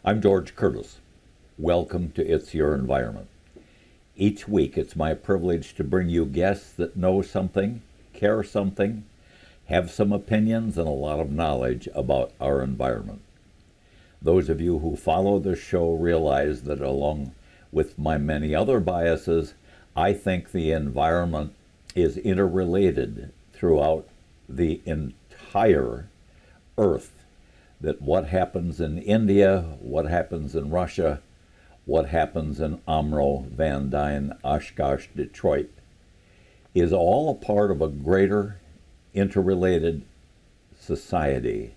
I'm George Curtis. Welcome to It's Your Environment. Each week it's my privilege to bring you guests that know something, care something, have some opinions and a lot of knowledge about our environment. Those of you who follow this show realize that along with my many other biases, I think the environment is interrelated throughout the entire Earth. That what happens in India, what happens in Russia, what happens in Omro, Van Dyne, Oshkosh, Detroit, is all a part of a greater interrelated society.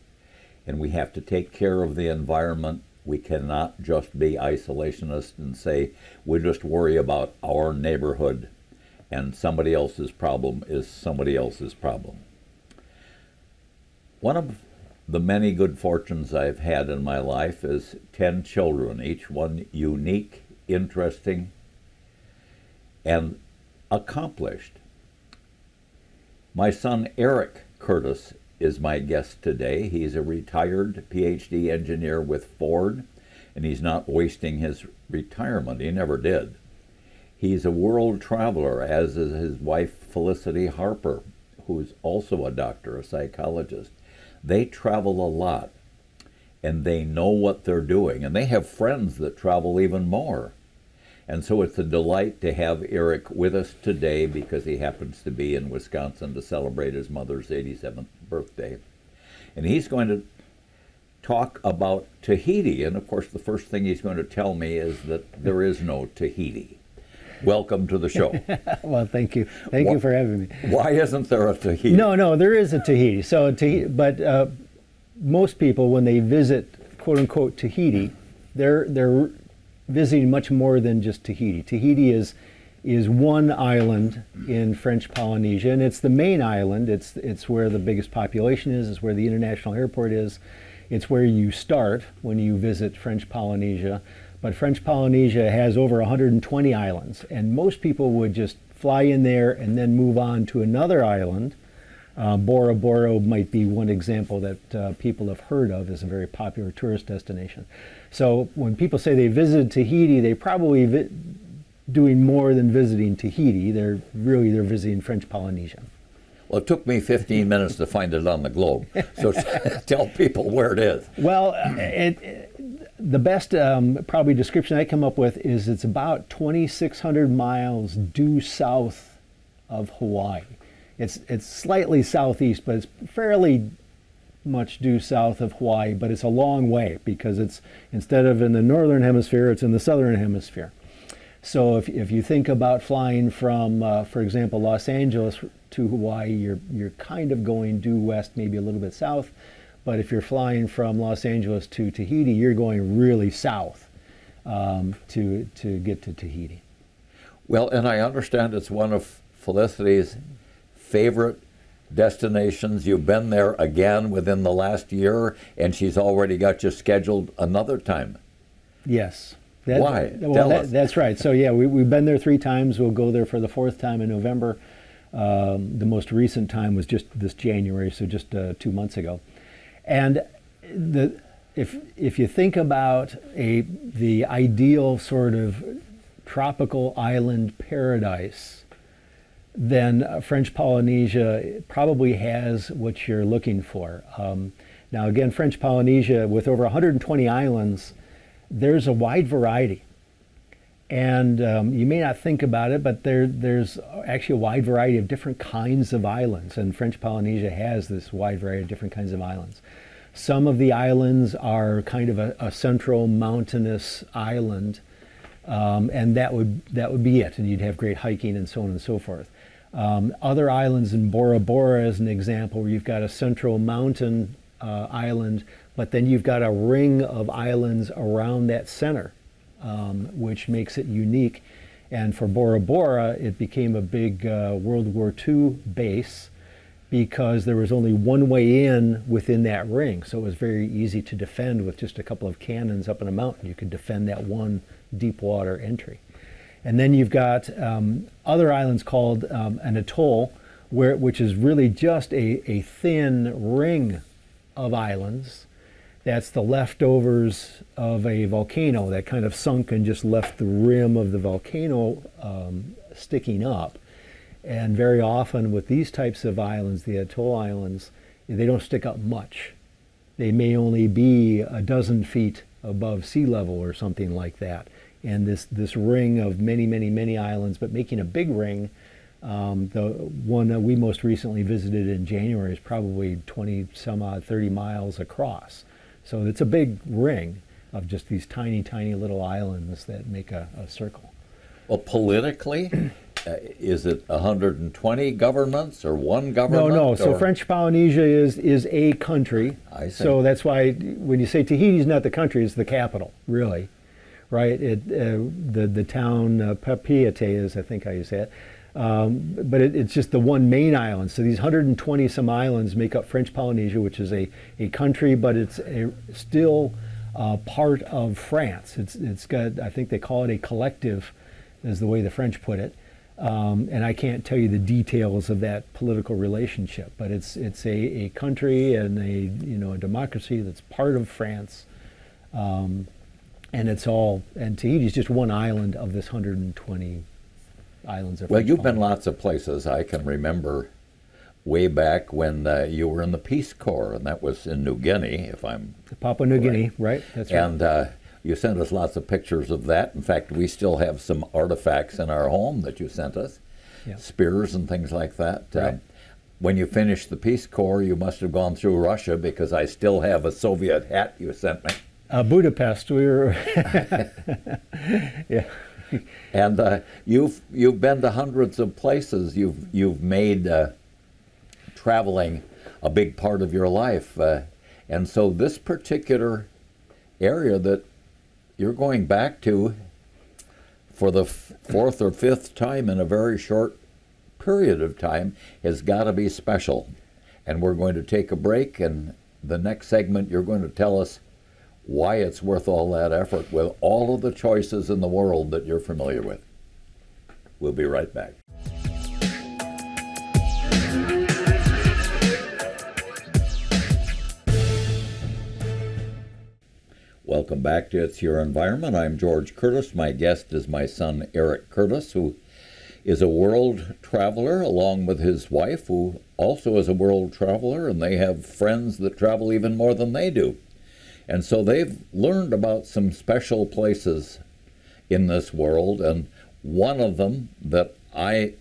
And we have to take care of the environment. We cannot just be isolationist and say we just worry about our neighborhood and somebody else's problem is somebody else's problem. One of the many good fortunes I've had in my life is 10 children, each one unique, interesting, and accomplished. My son Eric Curtis is my guest today. He's a retired PhD engineer with Ford, and he's not wasting his retirement. He never did. He's a world traveler, as is his wife Felicity Harper, who's also a doctor, a psychologist. They travel a lot, and they know what they're doing, and they have friends that travel even more. And so it's a delight to have Eric with us today because he happens to be in Wisconsin to celebrate his mother's 87th birthday. And he's going to talk about Tahiti, and of course the first thing he's going to tell me is that there is no Tahiti. Welcome to the show. Well, thank you. Thank you for having me. Why isn't there a Tahiti? No, there is a Tahiti. So, but most people, when they visit, quote unquote, Tahiti, they're visiting much more than just Tahiti. Tahiti is one island in French Polynesia, and it's the main island. It's where the biggest population is. It's where the international airport is. It's where you start when you visit French Polynesia. But French Polynesia has over 120 islands, and most people would just fly in there and then move on to another island. Bora Bora might be one example that people have heard of as a very popular tourist destination. So when people say they visited Tahiti, they probably doing more than visiting Tahiti. They're visiting French Polynesia. Well, it took me 15 minutes to find it on the globe, so tell people where it is. Well, the best probably description I come up with is it's about 2,600 miles due south of Hawaii. It's slightly southeast, but it's fairly much due south of Hawaii, but it's a long way because it's instead of in the northern hemisphere, it's in the southern hemisphere. So if you think about flying from, for example, Los Angeles to Hawaii, you're kind of going due west, maybe a little bit south. But if you're flying from Los Angeles to Tahiti, you're going really south to get to Tahiti. Well, and I understand it's one of Felicity's favorite destinations. You've been there again within the last year, and she's already got you scheduled another time. Yes. Why? That's right. So yeah, we've been there 3 times. We'll go there for the 4th time in November. The most recent time was just this January, so just 2 months ago. And if you think about the ideal sort of tropical island paradise, then French Polynesia probably has what you're looking for. Now again, French Polynesia, with over 120 islands, there's a wide variety. And you may not think about it, but there's actually a wide variety of different kinds of islands, and French Polynesia has this wide variety of different kinds of islands. Some of the islands are kind of a central mountainous island, and that would be it, and you'd have great hiking and so on and so forth. Other islands in Bora Bora, as an example, where you've got a central mountain island, but then you've got a ring of islands around that center. Which makes it unique. And for Bora Bora, it became a big World War II base because there was only one way in within that ring. So it was very easy to defend with just a couple of cannons up in a mountain. You could defend that one deep water entry. And then you've got other islands called an atoll, which is really just a thin ring of islands That's the leftovers of a volcano that kind of sunk and just left the rim of the volcano sticking up. And very often with these types of islands, the atoll islands, they don't stick up much. They may only be a dozen feet above sea level or something like that. And this ring of many, many, many islands, but making a big ring, the one that we most recently visited in January is probably 20 some odd, 30 miles across. So it's a big ring of just these tiny, tiny little islands that make a circle. Well, politically, is it 120 governments or one government? No. So or? French Polynesia is a country. I see. So that's why when you say Tahiti's not the country, it's the capital, really, right? The town Papeete is, I think how you say it. But it's just the one main island. So these 120 some islands make up French Polynesia, which is a country, but it's still part of France. It's got, I think they call it a collective, is the way the French put it. And I can't tell you the details of that political relationship, but it's a country and a democracy that's part of France, and Tahiti is just one island of this 120 islands of Well, French you've been Polynesia. lots of places. I can remember way back when you were in the Peace Corps, and that was in New Guinea, if I'm Papua New Guinea, right? That's right. And you sent us lots of pictures of that. In fact, we still have some artifacts in our home that you sent us, Yeah. spears and things like that. Right. When you finished the Peace Corps, you must have gone through Russia, because I still have a Soviet hat you sent me. Budapest, we were. Yeah. And you've been to hundreds of places. You've made traveling a big part of your life, and so this particular area that you're going back to for the fourth or fifth time in a very short period of time has got to be special. And we're going to take a break, and the next segment you're going to tell us why it's worth all that effort with all of the choices in the world that you're familiar with. We'll be right back. Welcome back to It's Your Environment. I'm George Curtis. My guest is my son, Eric Curtis, who is a world traveler, along with his wife, who also is a world traveler, and they have friends that travel even more than they do. And so they've learned about some special places in this world, and one of them that I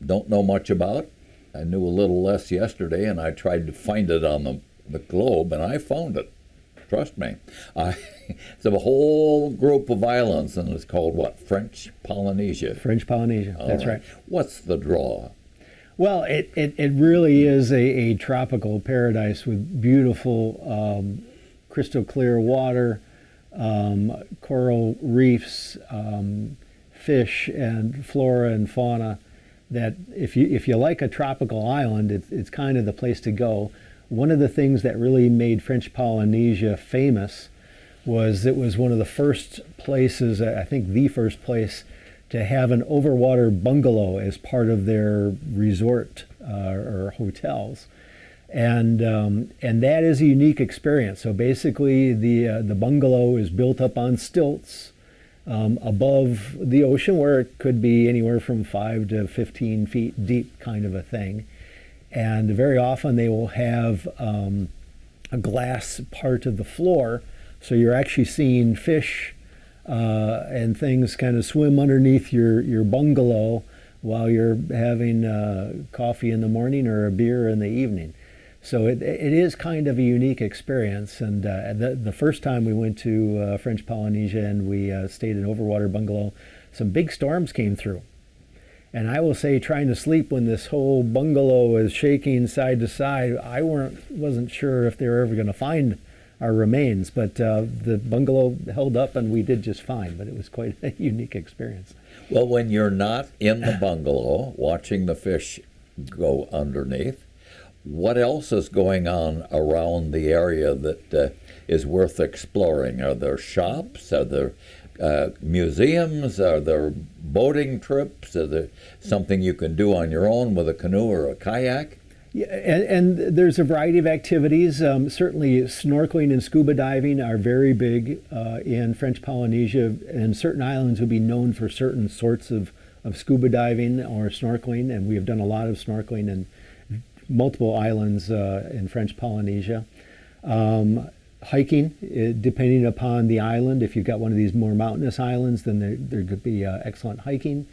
don't know much about, I knew a little less yesterday, and I tried to find it on the globe, and I found it. Trust me. It's a whole group of islands, and it's called what? French Polynesia. French Polynesia, All that's right. What's the draw? Well, it really is a tropical paradise with beautiful crystal clear water, coral reefs, fish, and flora and fauna. That if you like a tropical island, it's kind of the place to go. One of the things that really made French Polynesia famous was it was one of the first places, I think the first place, to have an overwater bungalow as part of their resort or hotels. And that is a unique experience. So basically the bungalow is built up on stilts above the ocean, where it could be anywhere from 5 to 15 feet deep, kind of a thing. And very often they will have a glass part of the floor, so you're actually seeing fish and things kind of swim underneath your bungalow while you're having coffee in the morning or a beer in the evening. So it is kind of a unique experience. And the first time we went to French Polynesia and we stayed in an overwater bungalow, some big storms came through. And I will say, trying to sleep when this whole bungalow is shaking side to side, I wasn't sure if they were ever going to find our remains. But the bungalow held up, and we did just fine. But it was quite a unique experience. Well, when you're not in the bungalow watching the fish go underneath, what else is going on around the area that is worth exploring? Are there shops? Are there museums? Are there boating trips? Is there something you can do on your own with a canoe or a kayak? Yeah, and there's a variety of activities. Certainly, snorkeling and scuba diving are very big in French Polynesia, and certain islands would be known for certain sorts of scuba diving or snorkeling, and we have done a lot of snorkeling in multiple islands in French Polynesia. Hiking, depending upon the island, if you've got one of these more mountainous islands, then there could be excellent hiking.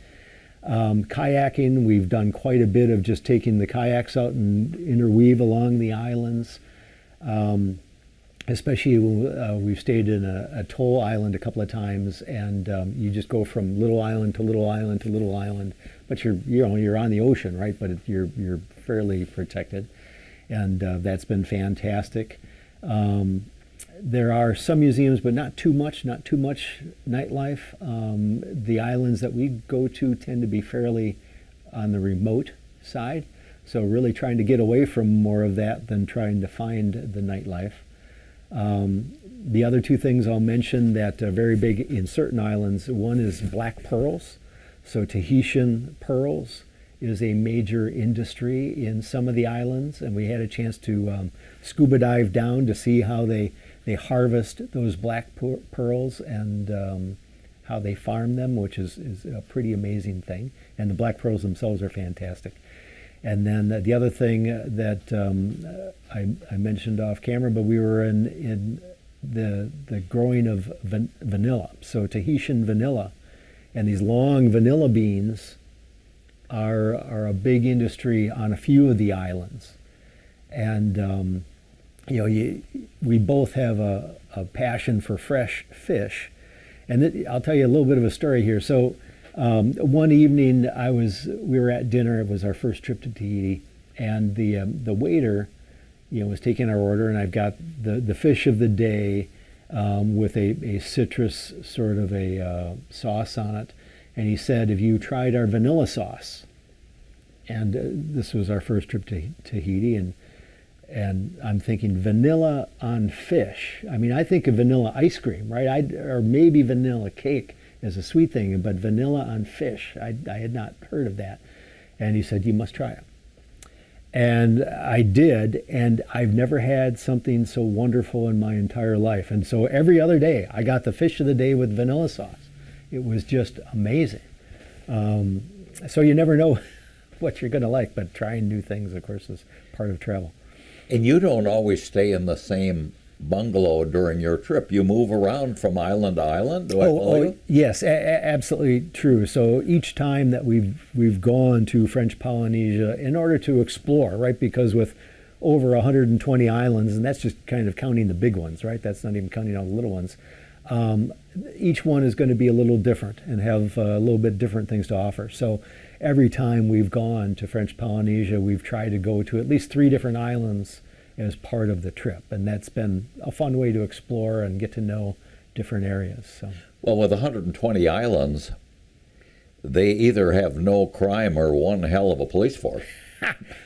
Kayaking, we've done quite a bit of just taking the kayaks out and interweave along the islands. Especially we've stayed in a atoll island a couple of times, and you just go from little island to little island to little island, but you're on the ocean, right? But you're fairly protected, and that's been fantastic. There are some museums, but not too much nightlife. The islands that we go to tend to be fairly on the remote side, so really trying to get away from more of that than trying to find the nightlife. The other two things I'll mention that are very big in certain islands, one is black pearls. So Tahitian pearls is a major industry in some of the islands, and we had a chance to scuba dive down to see how they harvest those black pearls and how they farm them, which is a pretty amazing thing. And the black pearls themselves are fantastic. And then the other thing that I mentioned off camera, but we were in the growing of vanilla. So Tahitian vanilla, and these long vanilla beans are a big industry on a few of the islands. And we both have a passion for fresh fish. And I'll tell you a little bit of a story here. So one evening we were at dinner. It was our first trip to Tahiti, and the waiter, was taking our order, and I've got the fish of the day with a citrus sort of a sauce on it, and he said, "Have you tried our vanilla sauce?" And this was our first trip to Tahiti, and I'm thinking vanilla on fish. I mean, I think of vanilla ice cream, right? Or maybe vanilla cake as a sweet thing, but vanilla on fish, I had not heard of that. And he said, "You must try it." And I did, and I've never had something so wonderful in my entire life. And so every other day, I got the fish of the day with vanilla sauce. It was just amazing. So you never know what you're going to like, but trying new things, of course, is part of travel. And you don't always stay in the same bungalow during your trip. You move around from island to island. Do I follow you? Yes, absolutely true. So each time that we've gone to French Polynesia in order to explore, right? Because with over 120 islands, and that's just kind of counting the big ones, right? That's not even counting all the little ones. Each one is going to be a little different and have a little bit different things to offer. So every time we've gone to French Polynesia, we've tried to go to at least 3 different islands as part of the trip, and that's been a fun way to explore and get to know different areas. So, well, with 120 islands, they either have no crime or one hell of a police force.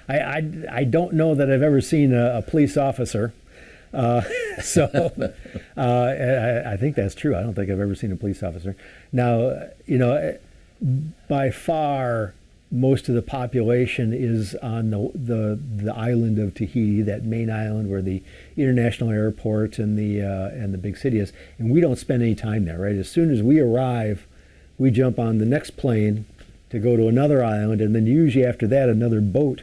I don't know that I've ever seen a police officer. So I think that's true. I don't think I've ever seen a police officer. Now, by far, most of the population is on the island of Tahiti, that main island where the international airport and the big city is, and we don't spend any time there. Right, as soon as we arrive, we jump on the next plane to go to another island, and then usually after that another boat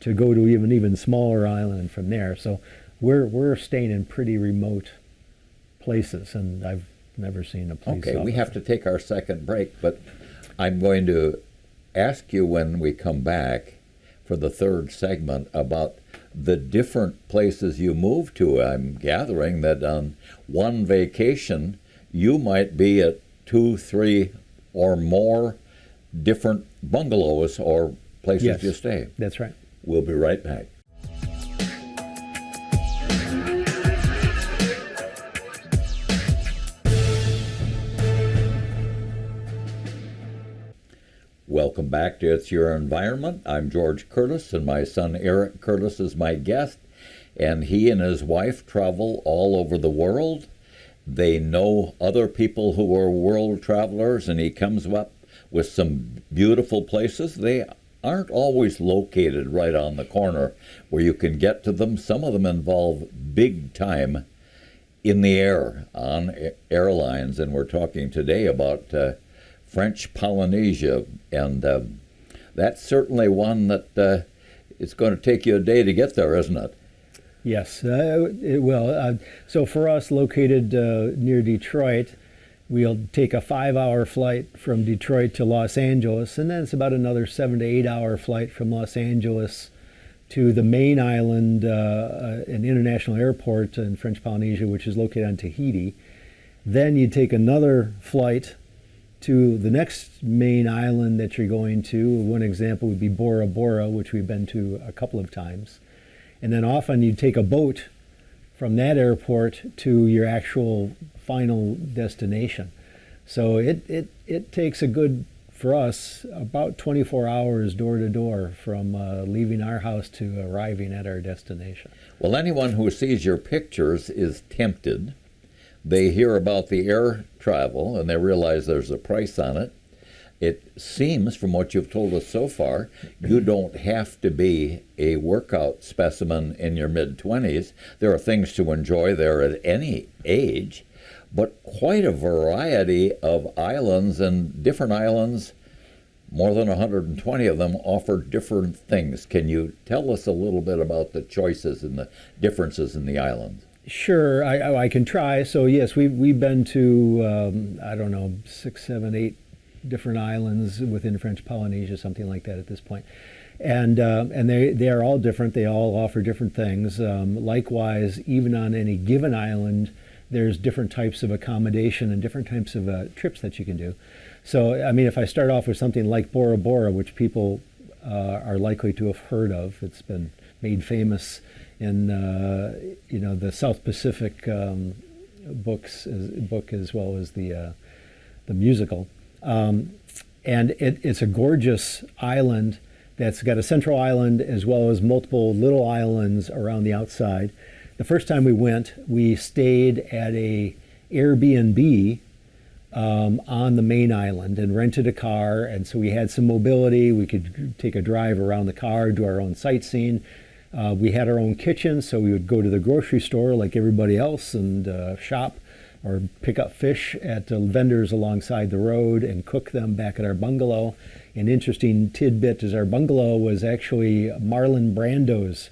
to go to an even smaller island from there. So we're staying in pretty remote places, and I've never seen a police officer. Okay, we have to take our second break, but I'm going to ask you when we come back for the third segment about the different places you move to. I'm gathering that on one vacation you might be at 2, 3, or more different bungalows or places you stay. That's right. We'll be right back. Welcome back to It's Your Environment. I'm George Curtis, and my son Eric Curtis is my guest, and he and his wife travel all over the world. They know other people who are world travelers, and he comes up with some beautiful places. They aren't always located right on the corner where you can get to them. Some of them involve big time in the air on airlines, and we're talking today about French Polynesia, and that's certainly one that it's going to take you a day to get there, isn't it? Yes, it will. So for us, located near Detroit, we'll take a 5-hour flight from Detroit to Los Angeles, and then it's about another 7 to 8 hour flight from Los Angeles to the main island, an international airport in French Polynesia, which is located on Tahiti. Then you take another flight to the next main island that you're going to. One example would be Bora Bora, which we've been to a couple of times. And then often you take a boat from that airport to your actual final destination. So it takes a good, for us, about 24 hours door to door from leaving our house to arriving at our destination. Well, anyone who sees your pictures is tempted. They hear about the air travel and they realize there's a price on it. It seems, from what you've told us so far, you don't have to be a workout specimen in your mid-20s. There are things to enjoy there at any age, but quite a variety of islands, and different islands, more than 120 of them, offer different things. Can you tell us a little bit about the choices and the differences in the islands? Sure, I can try. So yes, we've been to, I don't know, 6, 7, 8 different islands within French Polynesia, something like that at this point. And they are all different. They all offer different things. Likewise, even on any given island, there's different types of accommodation and different types of trips that you can do. So, I mean, if I start off with something like Bora Bora, which people are likely to have heard of, it's been made famous in the South Pacific book as well as the musical. And it's a gorgeous island that's got a central island as well as multiple little islands around the outside. The first time we went, we stayed at a Airbnb on the main island and rented a car, and so we had some mobility. We could take a drive around the car, do our own sightseeing. We had our own kitchen, so we would go to the grocery store like everybody else and shop or pick up fish at vendors alongside the road and cook them back at our bungalow. An interesting tidbit is our bungalow was actually Marlon Brando's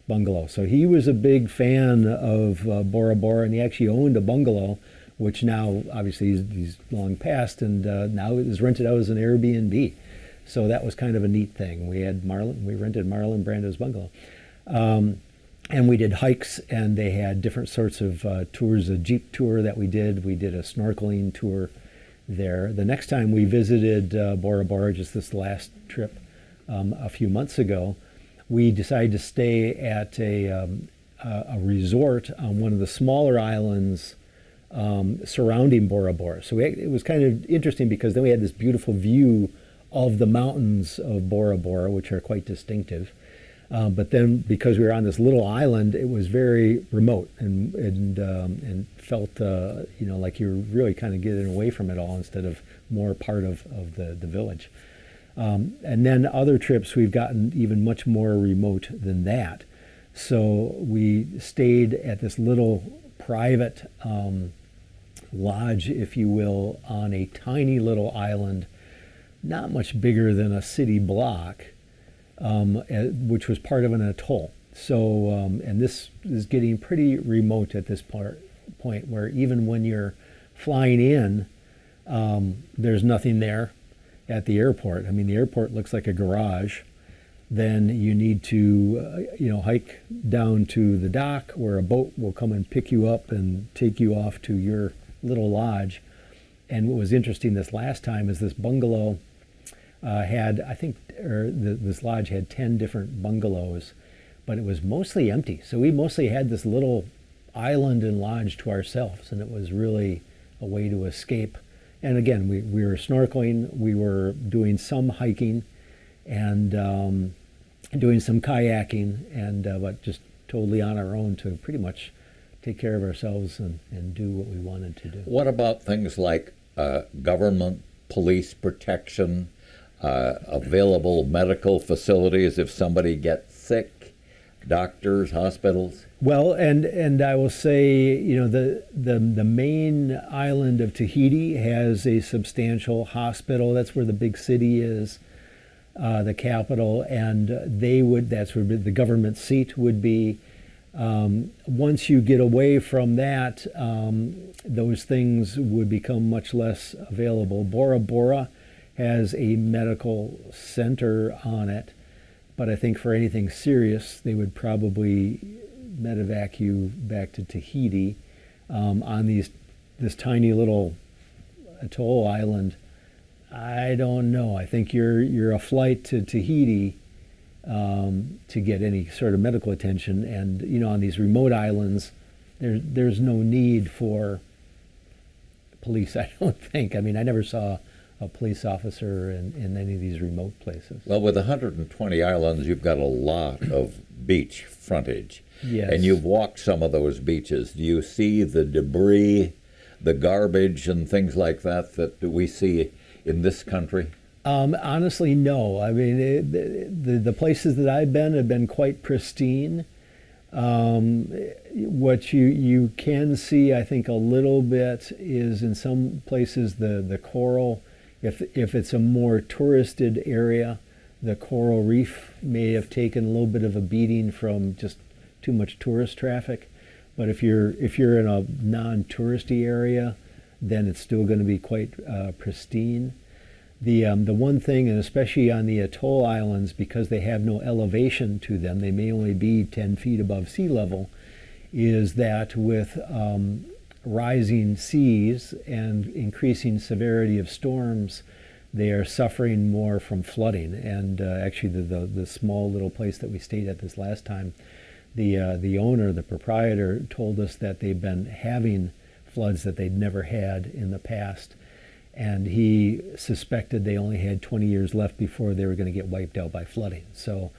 bungalow. So he was a big fan of Bora Bora, and he actually owned a bungalow, which now obviously he's long passed, and now it is rented out as an Airbnb. So that was kind of a neat thing. We rented Marlon Brando's bungalow. And we did hikes, and they had different sorts of tours. A Jeep tour that we did. We did a snorkeling tour there. The next time we visited Bora Bora, just this last trip a few months ago, we decided to stay at a resort on one of the smaller islands surrounding Bora Bora. So it was kind of interesting because then we had this beautiful view of the mountains of Bora Bora, which are quite distinctive. But then, because we were on this little island, it was very remote and felt like you were really kind of getting away from it all instead of more part of the village. And then other trips, we've gotten even much more remote than that. So we stayed at this little private lodge, if you will, on a tiny little island, not much bigger than a city block. Which was part of an atoll. So, and this is getting pretty remote at this point where even when you're flying in, there's nothing there at the airport. I mean, the airport looks like a garage. Then you need to, hike down to the dock where a boat will come and pick you up and take you off to your little lodge. And what was interesting this last time is this bungalow this lodge had 10 different bungalows, but it was mostly empty. So we mostly had this little island and lodge to ourselves, and it was really a way to escape. And again, we were snorkeling, we were doing some hiking, and doing some kayaking, and but just totally on our own to pretty much take care of ourselves and do what we wanted to do. What about things like government, police protection? available medical facilities if somebody gets sick, doctors, hospitals? Well, and I will say, the main island of Tahiti has a substantial hospital. That's where the big city is, the capital, and that's where the government seat would be. Once you get away from that, those things would become much less available. Bora Bora has a medical center on it, but I think for anything serious, they would probably medevac you back to Tahiti. On this tiny little atoll island, I don't know. I think you're a flight to Tahiti to get any sort of medical attention, and on these remote islands, there's no need for police. I don't think. I mean, I never saw a police officer in any of these remote places. Well, with 120 islands, you've got a lot of beach frontage. Yes. And you've walked some of those beaches. Do you see the debris, the garbage, and things like that we see in this country? Honestly, no. I mean, the places that I've been have been quite pristine. What you can see, I think, a little bit is in some places the coral. If it's a more touristed area, the coral reef may have taken a little bit of a beating from just too much tourist traffic. But if you're in a non-touristy area, then it's still going to be quite pristine. The one thing, and especially on the atoll islands, because they have no elevation to them, they may only be 10 feet above sea level, is that with rising seas and increasing severity of storms, they are suffering more from flooding. And actually, the small little place that we stayed at this last time, the owner, the proprietor, told us that they've been having floods that they'd never had in the past. And he suspected they only had 20 years left before they were going to get wiped out by flooding. So,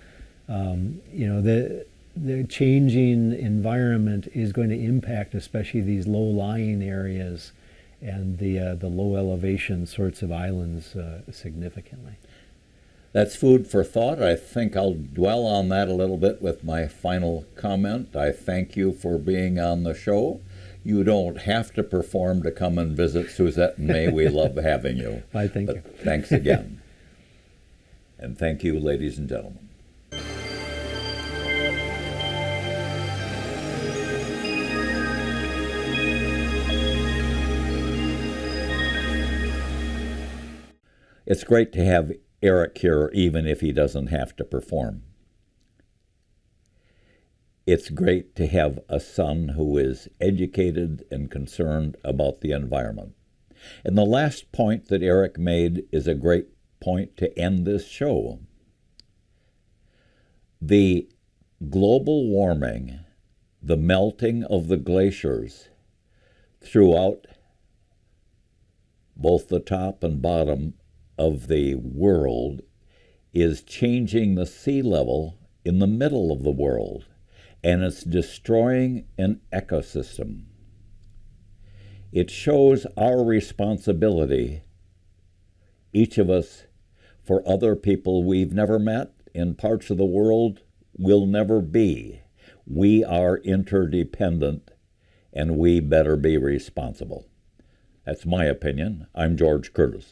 the changing environment is going to impact especially these low-lying areas and the low elevation sorts of islands significantly. That's food for thought. I think I'll dwell on that a little bit with my final comment. I thank you for being on the show. You don't have to perform to come and visit Suzette and May. We love having you. I thank you. Thanks again. And thank you, ladies and gentlemen. It's great to have Eric here, even if he doesn't have to perform. It's great to have a son who is educated and concerned about the environment. And the last point that Eric made is a great point to end this show. The global warming, the melting of the glaciers throughout both the top and bottom of the world is changing the sea level in the middle of the world, and it's destroying an ecosystem. It shows our responsibility, each of us, for other people we've never met in parts of the world we'll never be. We are interdependent, and we better be responsible. That's my opinion. I'm George Curtis.